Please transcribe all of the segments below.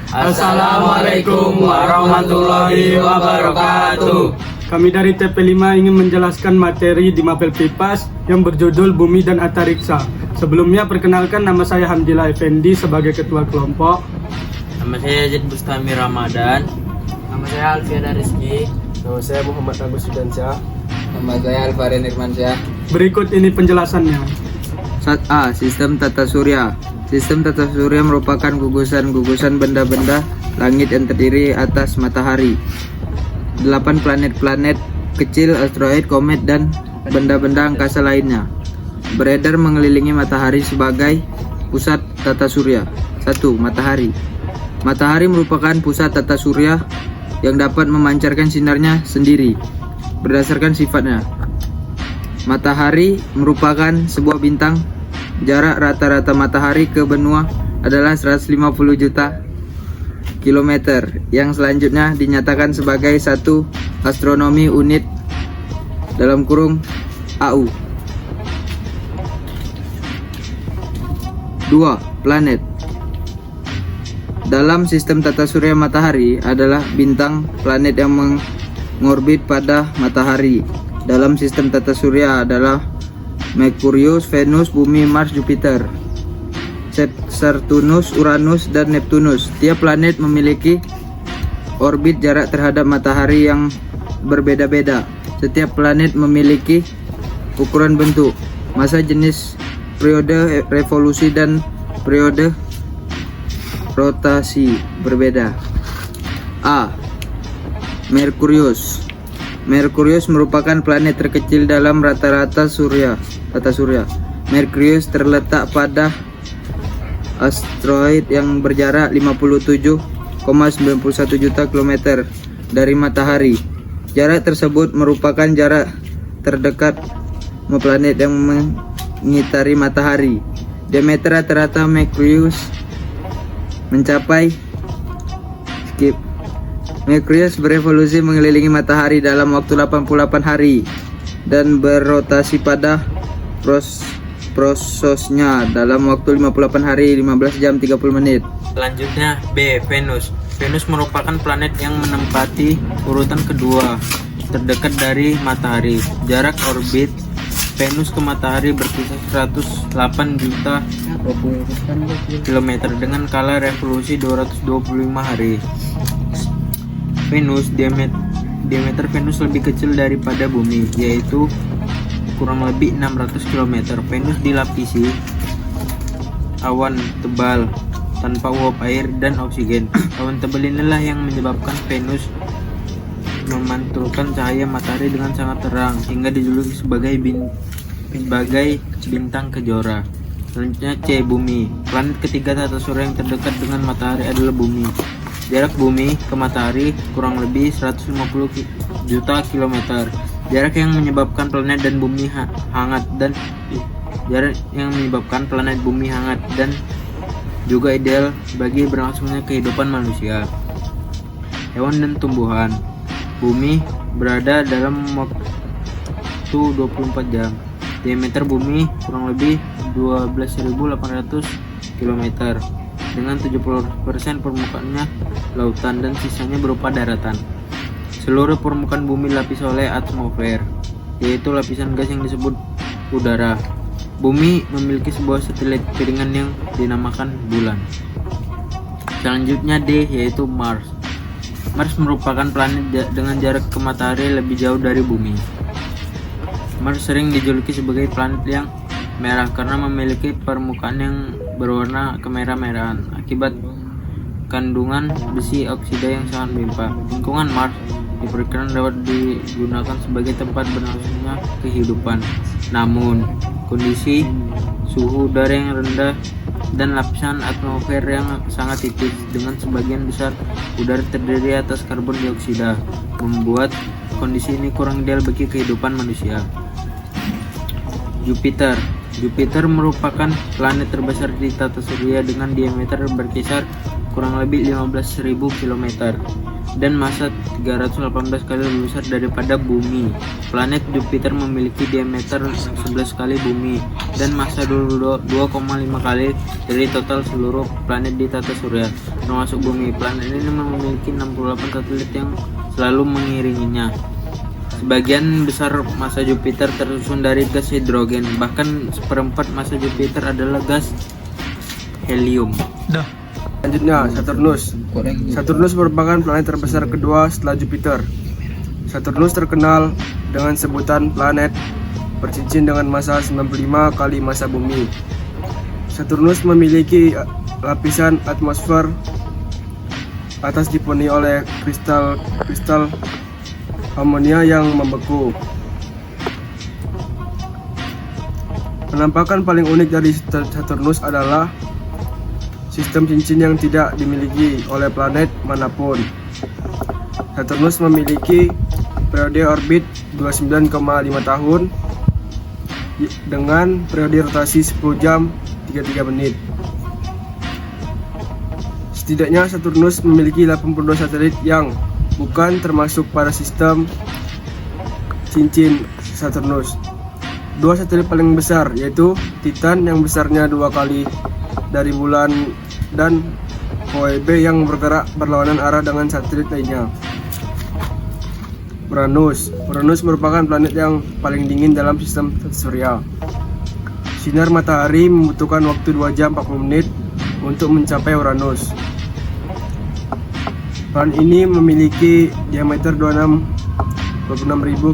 Assalamualaikum warahmatullahi wabarakatuh. Kami dari TP5 ingin menjelaskan materi di Mapel Pipas yang berjudul Bumi dan Antariksa. Sebelumnya perkenalkan, nama saya Hamdillah Effendi sebagai ketua kelompok. Nama saya Zaid Bustami Ramadan. Nama saya Alfiana Rizky. Nama saya Muhammad Agus Sudansyah. Nama saya Alvaren Irmansyah. Berikut ini penjelasannya. A. Sistem tata surya. Sistem tata surya merupakan gugusan-gugusan benda-benda langit yang terdiri atas matahari, 8 planet-planet kecil, asteroid, komet, dan benda-benda angkasa lainnya beredar mengelilingi matahari sebagai pusat tata surya. 1. Matahari. Matahari merupakan pusat tata surya yang dapat memancarkan sinarnya sendiri berdasarkan sifatnya. Matahari merupakan sebuah bintang. Jarak rata-rata matahari ke benua adalah 150 juta kilometer, yang selanjutnya dinyatakan sebagai satu astronomi unit (AU). 2. Planet. Dalam sistem tata surya, matahari adalah bintang planet yang mengorbit pada matahari. Dalam sistem tata surya adalah Merkurius, Venus, Bumi, Mars, Jupiter, Saturnus, Uranus, dan Neptunus. Tiap planet memiliki orbit jarak terhadap matahari yang berbeda-beda. Setiap planet memiliki ukuran bentuk, massa, jenis, periode revolusi, dan periode rotasi berbeda. A. Merkurius. Merkurius merupakan planet terkecil dalam rata-rata tata surya. Merkurius terletak pada asteroid yang berjarak 57,91 juta kilometer dari matahari. Jarak tersebut merupakan jarak terdekat planet yang mengitari matahari. Diameter rata-rata Merkurius mencapai Merkurius berevolusi mengelilingi matahari dalam waktu 88 hari dan berotasi pada prosesnya dalam waktu 58 hari 15 jam 30 menit. Selanjutnya B. Venus. Venus merupakan planet yang menempati urutan kedua terdekat dari matahari. Jarak orbit Venus ke matahari berkisar 108 juta kilometer dengan skala revolusi 225 hari. Venus, diameter Venus lebih kecil daripada Bumi, yaitu kurang lebih 600 km. Venus dilapisi awan tebal tanpa uap air dan oksigen. Awan tebal inilah yang menyebabkan Venus memantulkan cahaya matahari dengan sangat terang hingga dijuluki sebagai bintang kejora. Selanjutnya C. Bumi. Planet ketiga tata surya yang terdekat dengan matahari adalah Bumi. Jarak Bumi ke matahari kurang lebih 150 juta kilometer. Jarak yang menyebabkan planet dan bumi hangat dan juga ideal bagi berlangsungnya kehidupan manusia, hewan, dan tumbuhan. Bumi berada dalam waktu 24 jam. Diameter Bumi kurang lebih 12.800 km dengan 70% permukaannya lautan dan sisanya berupa daratan. Seluruh permukaan Bumi dilapisi oleh atmosfer, yaitu lapisan gas yang disebut udara. Bumi memiliki sebuah satelit piringan yang dinamakan bulan. Selanjutnya D, yaitu Mars. Mars merupakan planet dengan jarak ke matahari lebih jauh dari Bumi. Mars sering dijuluki sebagai planet yang merah karena memiliki permukaan yang berwarna kemerah-merahan akibat kandungan besi oksida yang sangat melimpah. Lingkungan Mars diperkirakan dapat digunakan sebagai tempat berlangsungnya kehidupan. Namun, kondisi suhu udara yang rendah dan lapisan atmosfer yang sangat tipis dengan sebagian besar udara terdiri atas karbon dioksida membuat kondisi ini kurang ideal bagi kehidupan manusia. Jupiter. Jupiter merupakan planet terbesar di tata surya dengan diameter berkisar kurang lebih 15.000 km. dan massa 318 kali lebih besar daripada Bumi. Planet Jupiter memiliki diameter 11 kali Bumi dan massa 2,5 kali dari total seluruh planet di tata surya, termasuk Bumi. Planet ini memiliki 68 satelit yang selalu mengiringinya. Sebagian besar massa Jupiter tersusun dari gas hidrogen, bahkan seperempat massa Jupiter adalah gas helium. Selanjutnya, Saturnus. Saturnus merupakan planet terbesar kedua setelah Jupiter. Saturnus terkenal dengan sebutan planet bercincin dengan massa 95 kali massa Bumi. Saturnus memiliki lapisan atmosfer atas dipenuhi oleh kristal amonia yang membeku. Penampakan paling unik dari Saturnus adalah sistem cincin yang tidak dimiliki oleh planet manapun. Saturnus memiliki periode orbit 29,5 tahun dengan periode rotasi 10 jam 33 menit. Setidaknya Saturnus memiliki 82 satelit yang bukan termasuk pada sistem cincin Saturnus. Dua satelit paling besar yaitu Titan yang besarnya 2 kali dari bulan dan Phoebe yang bergerak berlawanan arah dengan satelit lainnya. Uranus merupakan planet yang paling dingin dalam sistem tata surya. Sinar matahari membutuhkan waktu 2 jam 40 menit untuk mencapai Uranus. Planet ini memiliki diameter 26.000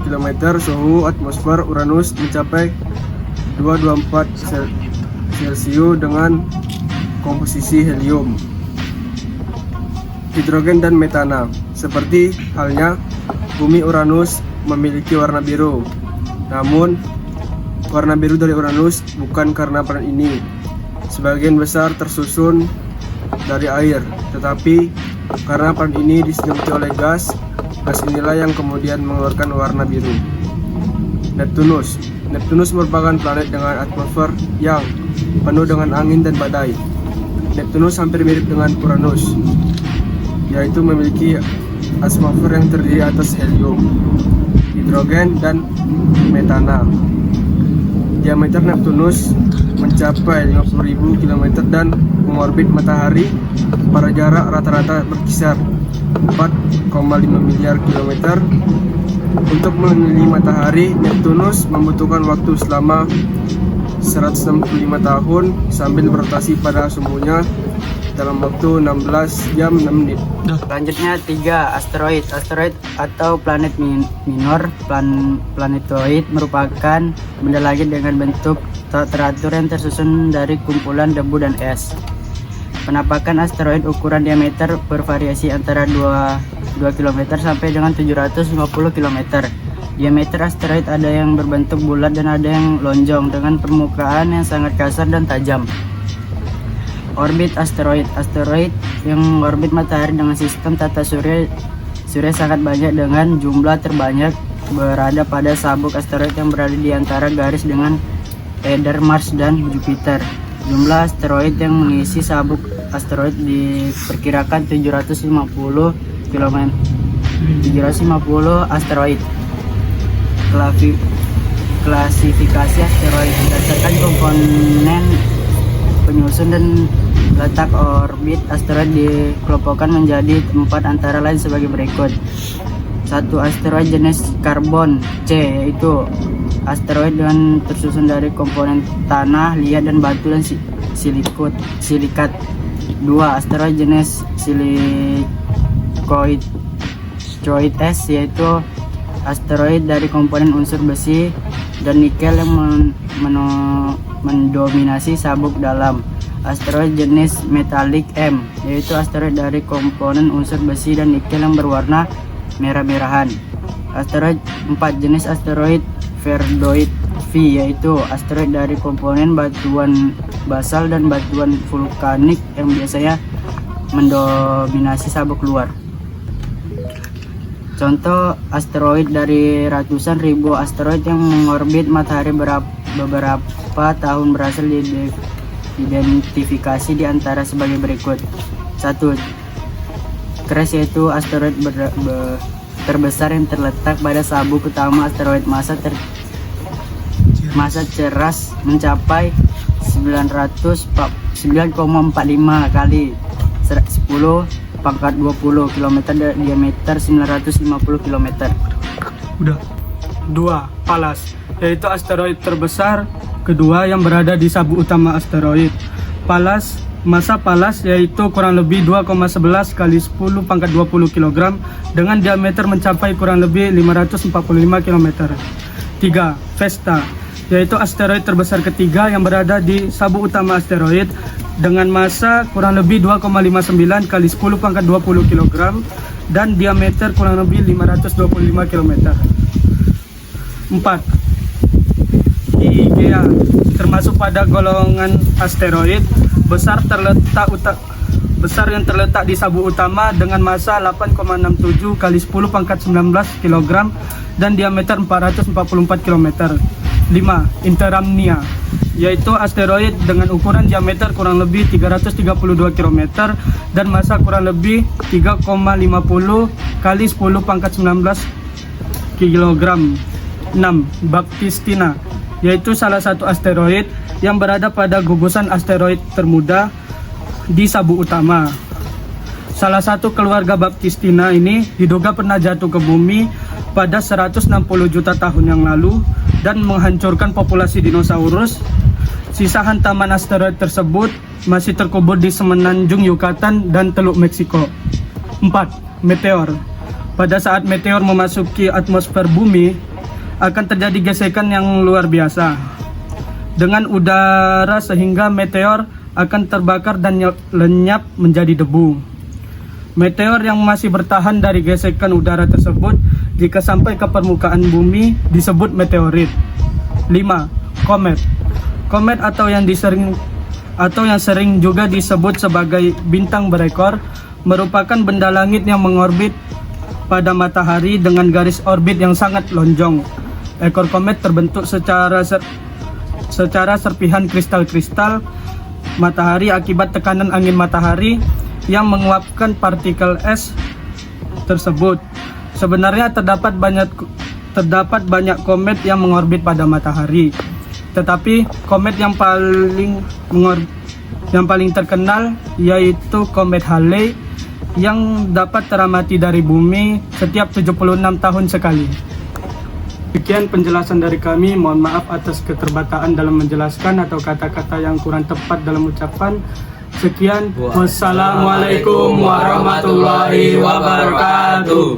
km. Suhu atmosfer Uranus mencapai 224 Celcius dengan komposisi helium, hidrogen dan metana. Seperti halnya Bumi, Uranus memiliki warna biru. Namun, warna biru dari Uranus bukan karena planet ini. Sebagian besar tersusun dari air, tetapi karena planet ini diselimuti oleh gas inilah yang kemudian mengeluarkan warna biru. Neptunus merupakan planet dengan atmosfer yang penuh dengan angin dan badai. Neptunus hampir mirip dengan Uranus, yaitu memiliki atmosfer yang terdiri atas helium, hidrogen, dan metana. Diameter Neptunus mencapai 50.000 km dan mengorbit matahari pada jarak rata-rata berkisar 4,5 miliar kilometer. Untuk mengelilingi matahari, Neptunus membutuhkan waktu selama 165 tahun sambil berotasi pada sumbunya dalam waktu 16 jam 6 menit. Selanjutnya 3. Asteroid. Asteroid atau planet minor planetoid merupakan benda langit dengan bentuk tak teratur yang tersusun dari kumpulan debu dan es. Penampakan asteroid ukuran diameter bervariasi antara 2 km sampai dengan 750 km. Diameter asteroid ada yang berbentuk bulat dan ada yang lonjong dengan permukaan yang sangat kasar dan tajam. Orbit asteroid. Asteroid yang orbit matahari dengan sistem tata surya sangat banyak dengan jumlah terbanyak berada pada sabuk asteroid yang berada di antara garis dengan Eder, Mars, dan Jupiter. Jumlah asteroid yang mengisi sabuk asteroid diperkirakan 750 asteroid. Klasifikasi asteroid berdasarkan komponen penyusun dan letak orbit asteroid dikelompokkan menjadi 4 antara lain sebagai berikut. 1. Asteroid jenis karbon C, yaitu asteroid dengan tersusun dari komponen tanah, liat, dan batu dan silikat. 2. Asteroid jenis silikoid S, yaitu asteroid dari komponen unsur besi dan nikel yang mendominasi sabuk dalam. Asteroid jenis metalik M, yaitu asteroid dari komponen unsur besi dan nikel yang berwarna merah-merahan. Asteroid 4. Jenis asteroid Verdoid V, yaitu asteroid dari komponen batuan basal dan batuan vulkanik yang biasanya mendominasi sabuk luar. Contoh asteroid dari ratusan ribu asteroid yang mengorbit matahari beberapa tahun berhasil diidentifikasi di antara sebagai berikut. 1. Ceres yaitu asteroid terbesar yang terletak pada sabuk utama asteroid. Masa Ceres mencapai 945 kali 10 pangkat 20 km, diameter 950 km. Udah. 2. Pallas, yaitu asteroid terbesar kedua yang berada di sabuk utama asteroid. Masa Pallas yaitu kurang lebih 2,11 kali 10 pangkat 20 kg dengan diameter mencapai kurang lebih 545 km. 3. Vesta, yaitu asteroid terbesar ketiga yang berada di sabuk utama asteroid dengan masa kurang lebih 2,59 kali 10 pangkat 20 kg dan diameter kurang lebih 525 km. 4. Igea, termasuk pada golongan asteroid besar yang terletak di sabuk utama dengan masa 8,67 kali 10 pangkat 19 kg dan diameter 444 km. 5. Interamnia, yaitu asteroid dengan ukuran diameter kurang lebih 332 km dan masa kurang lebih 3,50 kali 10 pangkat 19 kg. 6. Baptistina, yaitu salah satu asteroid yang berada pada gugusan asteroid termuda di sabuk utama. Salah satu keluarga Baptistina ini diduga pernah jatuh ke bumi pada 160 juta tahun yang lalu dan menghancurkan populasi dinosaurus. Sisa hantaman asteroid tersebut masih terkubur di semenanjung Yucatan dan Teluk Meksiko. 4. Meteor, pada saat meteor memasuki atmosfer bumi akan terjadi gesekan yang luar biasa dengan udara sehingga meteor akan terbakar dan lenyap menjadi debu. Meteor yang masih bertahan dari gesekan udara tersebut jika sampai ke permukaan bumi disebut meteorit. 5. Komet. Komet atau yang sering juga disebut sebagai bintang berekor merupakan benda langit yang mengorbit pada matahari dengan garis orbit yang sangat lonjong. Ekor komet terbentuk secara serpihan kristal-kristal matahari akibat tekanan angin matahari yang menguapkan partikel es tersebut. Sebenarnya terdapat banyak komet yang mengorbit pada matahari, tetapi komet yang paling terkenal yaitu komet Halley yang dapat teramati dari bumi setiap 76 tahun sekali. Sekian penjelasan dari kami, mohon maaf atas keterbataan dalam menjelaskan atau kata-kata yang kurang tepat dalam ucapan. Sekian, wassalamualaikum warahmatullahi wabarakatuh.